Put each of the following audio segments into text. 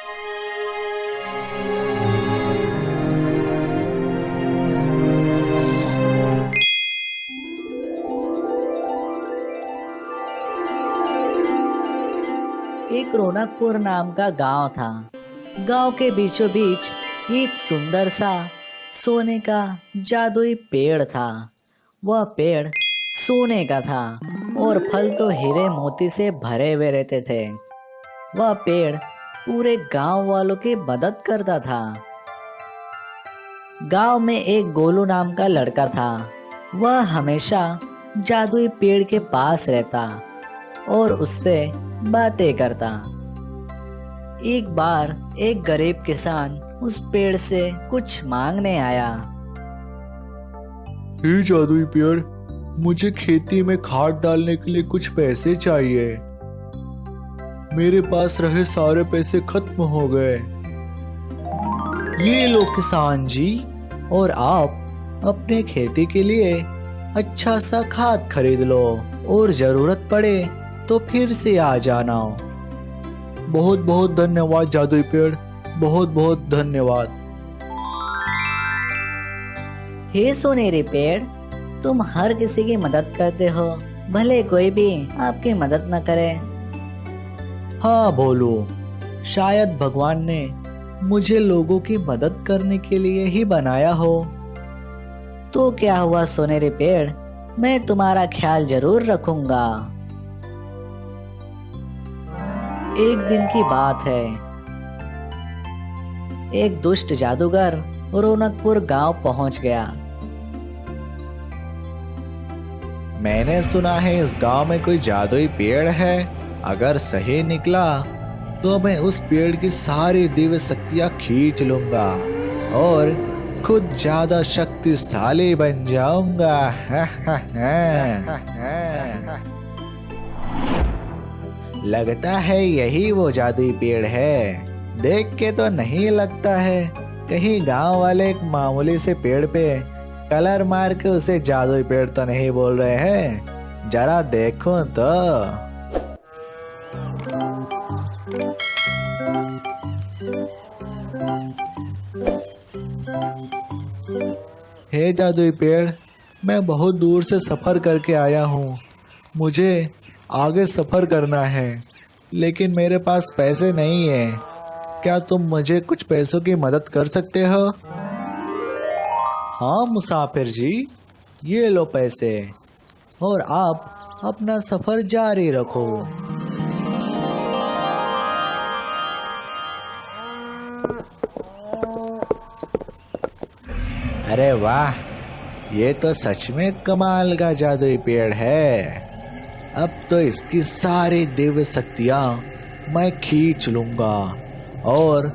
एक रौनकपुर नाम का गांव था। गांव के बीचों बीच एक सुंदर सा सोने का जादुई पेड़ था। वह पेड़ सोने का था और फल तो हीरे मोती से भरे हुए रहते थे। वह पेड़ पूरे गांव वालों की मदद करता था। गांव में एक गोलू नाम का लड़का था। वह हमेशा जादुई पेड़ के पास रहता और उससे बातें करता। एक बार एक गरीब किसान उस पेड़ से कुछ मांगने आया। हे जादुई पेड़, मुझे खेती में खाद डालने के लिए कुछ पैसे चाहिए। मेरे पास रहे सारे पैसे खत्म हो गए। ये लो किसान जी, और आप अपने खेती के लिए अच्छा सा खाद खरीद लो और जरूरत पड़े तो फिर से आ जाना। बहुत बहुत धन्यवाद जादुई पेड़, बहुत बहुत धन्यवाद। हे सोनेरी पेड़, तुम हर किसी की मदद करते हो, भले कोई भी आपकी मदद न करे। हाँ भोलू, शायद भगवान ने मुझे लोगों की मदद करने के लिए ही बनाया हो। तो क्या हुआ सोनेरी पेड़, मैं तुम्हारा ख्याल जरूर रखूंगा। एक दिन की बात है। एक दुष्ट जादूगर रौनकपुर गांव पहुंच गया। मैंने सुना है इस गांव में कोई जादुई पेड़ है। अगर सही निकला तो मैं उस पेड़ की सारी दिव्य शक्तियां खींच लूंगा और खुद ज्यादा शक्तिशाली बन जाऊंगा। लगता है यही वो जादुई पेड़ है। देख के तो नहीं लगता है। कहीं गांव वाले एक मामूली से पेड़ पे कलर मार के उसे जादुई पेड़ तो नहीं बोल रहे हैं। जरा देखो तो। हे जादुई पेड़, मैं बहुत दूर से सफर करके आया हूँ। मुझे आगे सफर करना है, लेकिन मेरे पास पैसे नहीं है। क्या तुम मुझे कुछ पैसों की मदद कर सकते हो? हाँ मुसाफिर जी, ये लो पैसे और आप अपना सफर जारी रखो। अरे वाह, ये तो सच में कमाल का जादुई पेड़ है। अब तो इसकी सारी दिव्य शक्तियां मैं खींच लूंगा और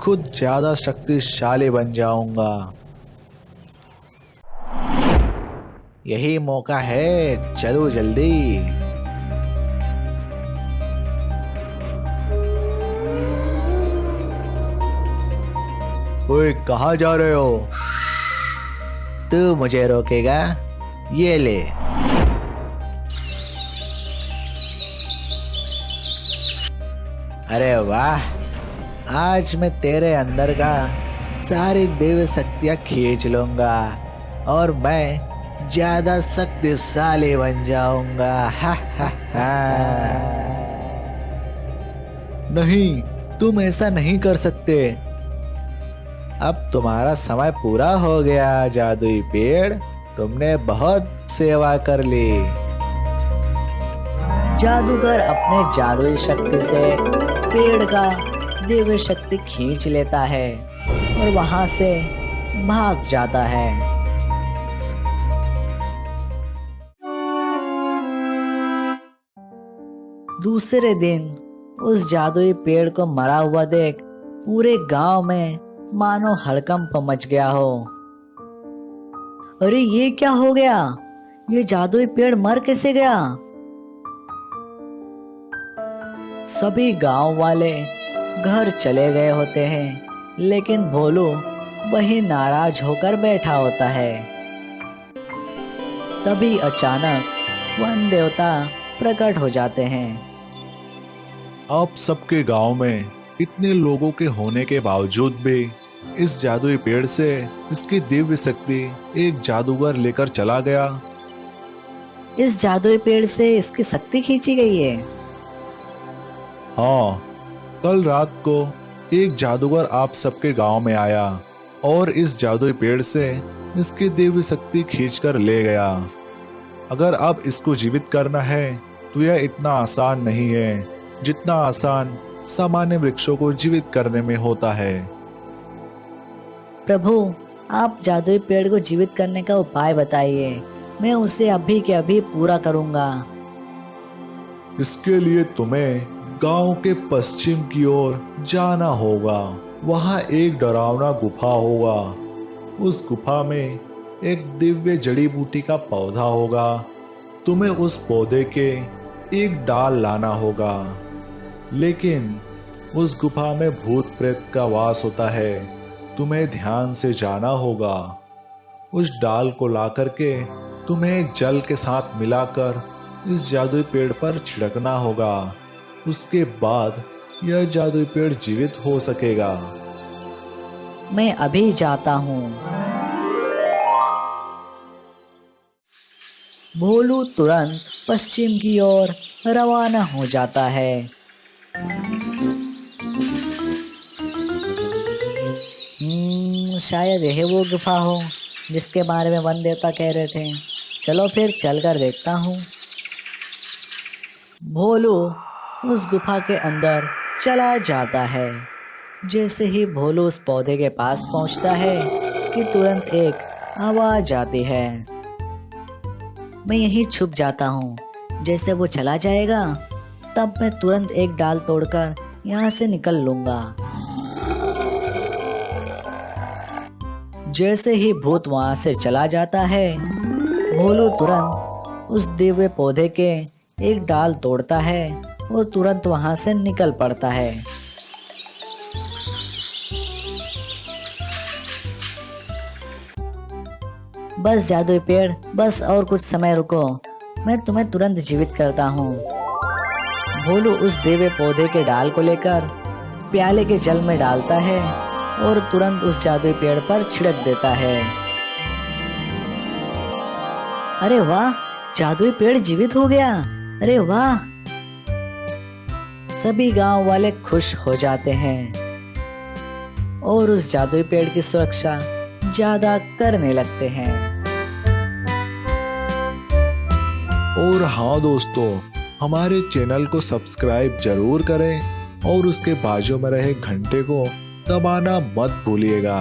खुद ज्यादा शक्तिशाली बन जाऊंगा। यही मौका है, चलो जल्दी। ओए, कहाँ जा रहे हो? तू मुझे रोकेगा? ये ले। अरे वाह, आज मैं तेरे अंदर का सारी दिव्य शक्तियां खींच लूंगा और मैं ज्यादा शक्तिशाली बन जाऊंगा। हा हा हा। नहीं, तुम ऐसा नहीं कर सकते। अब तुम्हारा समय पूरा हो गया जादुई पेड़, तुमने बहुत सेवा कर ली। जादूगर अपने जादुई शक्ति से पेड़ का दिव्य शक्ति खींच लेता है और वहां से भाग जाता है। दूसरे दिन उस जादुई पेड़ को मरा हुआ देख पूरे गांव में मानो हड़कंप मच गया हो। अरे ये क्या हो गया? ये जादुई पेड़ मर कैसे गया? सभी गांव वाले घर चले गए होते हैं, लेकिन भोलू वही नाराज होकर बैठा होता है। तभी अचानक वन देवता प्रकट हो जाते हैं। आप सबके गांव में इतने लोगों के होने के बावजूद भी इस जादुई पेड़ से इसकी दिव्य शक्ति एक जादूगर लेकर चला गया। इस जादुई पेड़ से इसकी शक्ति खींची गई है। हाँ, कल रात को एक जादूगर आप सबके गांव में आया और इस जादुई पेड़ से इसकी दिव्य शक्ति खींचकर ले गया। अगर अब इसको जीवित करना है तो यह इतना आसान नहीं है जितना आसान सामान्य वृक्षों को जीवित करने में होता है। प्रभु, आप जादुई पेड़ को जीवित करने का उपाय बताइए, मैं उसे अभी के अभी पूरा करूंगा। इसके लिए तुम्हें गांव के पश्चिम की ओर जाना होगा। वहां एक डरावना गुफा होगा। उस गुफा में एक दिव्य जड़ी बूटी का पौधा होगा। तुम्हें उस पौधे के एक डाल लाना होगा, लेकिन उस गुफा में भूत प्रेत का वास होता है। तुम्हें ध्यान से जाना होगा। उस डाल को ला करके तुम्हें जल के साथ मिलाकर इस जादुई पेड़ पर छिड़कना होगा। उसके बाद यह जादुई पेड़ जीवित हो सकेगा। मैं अभी जाता हूँ। भोलू तुरंत पश्चिम की ओर रवाना हो जाता है। शायद यह वो गुफा हो जिसके बारे में वन देवता कह रहे थे। चलो फिर चलकर देखता हूँ। भोलू उस गुफा के अंदर चला जाता है। जैसे ही भोलू उस पौधे के पास पहुंचता है कि तुरंत एक आवाज आती है। मैं यहीं छुप जाता हूँ। जैसे वो चला जाएगा तब मैं तुरंत एक डाल तोड़कर यहाँ से निकल लूंगा। जैसे ही भूत वहां से चला जाता है, भोलू तुरंत उस दिव्य पौधे के एक डाल तोड़ता है और तुरंत वहां से निकल पड़ता है। बस जादुई पेड़, बस और कुछ समय रुको, मैं तुम्हें तुरंत जीवित करता हूँ। भोलू उस दिव्य पौधे के डाल को लेकर प्याले के जल में डालता है और तुरंत उस जादुई पेड़ पर छिड़क देता है। अरे वाह, जादुई पेड़ जीवित हो गया। अरे वाह! सभी गांव वाले खुश हो जाते हैं और उस जादुई पेड़ की सुरक्षा ज्यादा करने लगते हैं। और हाँ दोस्तों, हमारे चैनल को सब्सक्राइब जरूर करें और उसके बाजू में रहे घंटे को दबाना मत भूलिएगा।